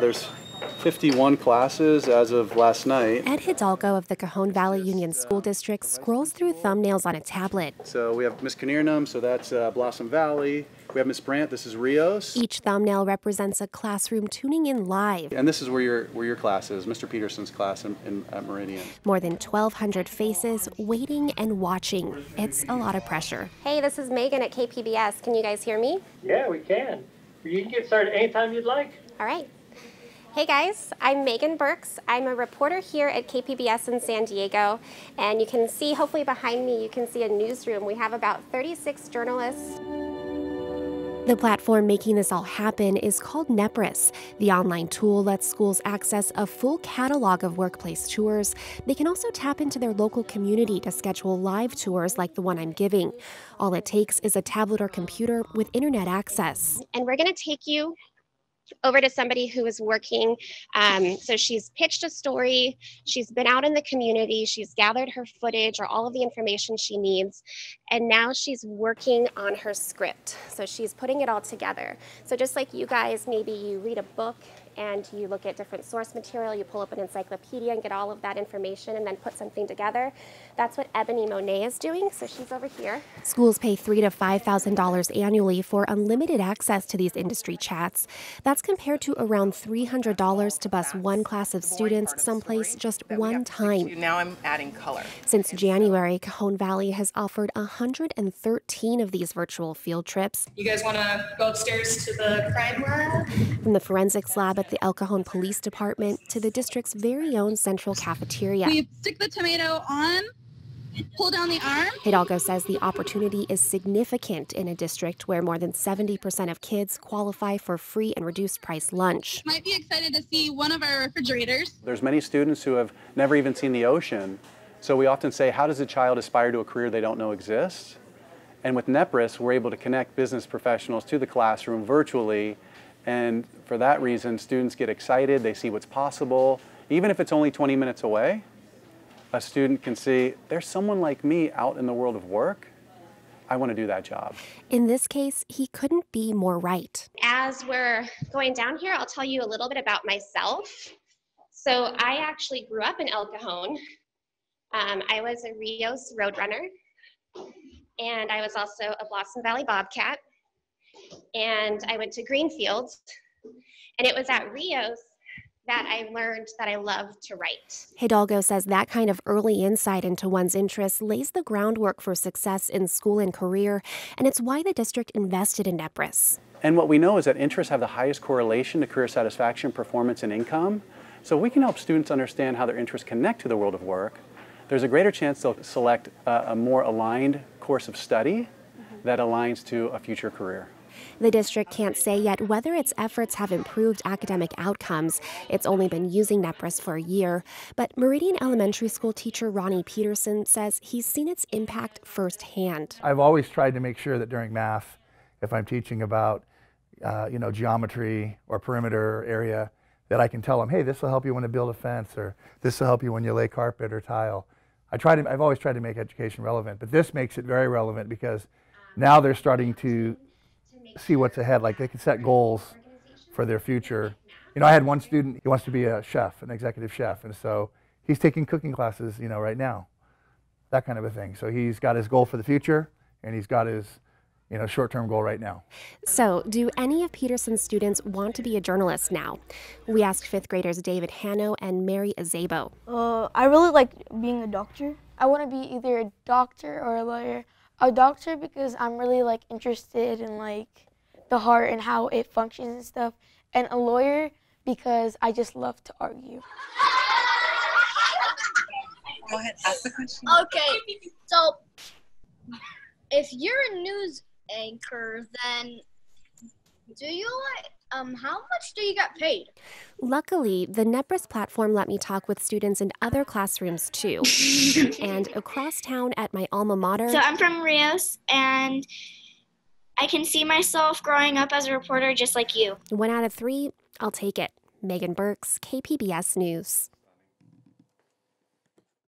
There's 51 classes as of last night. Ed Hidalgo of the Cajon Valley Union School District scrolls through thumbnails on a tablet. So we have Miss Kinnearnum, so that's Blossom Valley. We have Miss Brandt, this is Rios. Each thumbnail represents a classroom tuning in live. And this is where your class is, Mr. Peterson's class at Meridian. More than 1,200 faces waiting and watching. It's a lot of pressure. Hey, this is Megan at KPBS. Can you guys hear me? Yeah, we can. You can get started anytime you'd like. All right. Hey guys, I'm Megan Burks. I'm a reporter here at KPBS in San Diego, and you can see, hopefully behind me, you can see a newsroom. We have about 36 journalists. The platform making this all happen is called Nepris. The online tool lets schools access a full catalog of workplace tours. They can also tap into their local community to schedule live tours like the one I'm giving. All it takes is a tablet or computer with internet access. And we're going to take you over to somebody who is working. So she's pitched a story, she's been out in the community, she's gathered her footage or all of the information she needs, and now she's working on her script. So she's putting it all together. So just like you guys, maybe you read a book and you look at different source material, you pull up an encyclopedia and get all of that information and then put something together. That's what Ebony Monet is doing, so she's over here. Schools pay $3,000 to $5,000 annually for unlimited access to these industry chats. That's compared to around $300 to bus one class of students someplace just one time. Now I'm adding color. Since January, Cajon Valley has offered 113 of these virtual field trips. You guys want to go upstairs to the crime lab? From the forensics lab at the El Cajon Police Department to the district's very own central cafeteria. We stick the tomato on, pull down the arm. Hidalgo says the opportunity is significant in a district where more than 70% of kids qualify for free and reduced price lunch. Might be excited to see one of our refrigerators. There's many students who have never even seen the ocean. So we often say, how does a child aspire to a career they don't know exists? And with Nepris, we're able to connect business professionals to the classroom virtually. And for that reason, students get excited, they see what's possible. Even if it's only 20 minutes away, a student can see, there's someone like me out in the world of work. I want to do that job. In this case, he couldn't be more right. As we're going down here, I'll tell you a little bit about myself. So I actually grew up in El Cajon. I was a Rios Roadrunner, and I was also a Blossom Valley Bobcat. And I went to Greenfield, and it was at Rios that I learned that I love to write. Hidalgo says that kind of early insight into one's interests lays the groundwork for success in school and career, and it's why the district invested in Nepris. And what we know is that interests have the highest correlation to career satisfaction, performance, and income. So we can help students understand how their interests connect to the world of work. There's a greater chance they'll select a more aligned course of study that aligns to a future career. The district can't say yet whether its efforts have improved academic outcomes. It's only been using Nepris for a year, but Meridian Elementary School teacher Ronnie Peterson says he's seen its impact firsthand. I've always tried to make sure that during math, if I'm teaching about geometry or perimeter area, that I can tell them, hey, this will help you when you build a fence, or this will help you when you lay carpet or tile. I've always tried to make education relevant, but this makes it very relevant because now they're starting to see what's ahead, like they can set goals for their future. I had one student, he wants to be a chef, an executive chef, and so he's taking cooking classes, right now, that kind of a thing. So he's got his goal for the future, and he's got his, short-term goal right now. So, do any of Peterson's students want to be a journalist now? We asked fifth graders David Hanno and Mary Azabo. I really like being a doctor. I want to be either a doctor or a lawyer. A doctor because I'm really interested in the heart and how it functions and stuff, and a lawyer because I just love to argue. Go ahead, ask the question. Okay, so if you're a news anchor, then how much do you get paid? Luckily, the Nepris platform let me talk with students in other classrooms too. And across town at my alma mater. So I'm from Rios, and I can see myself growing up as a reporter just like you. 1 out of 3, I'll take it. Megan Burks, KPBS News.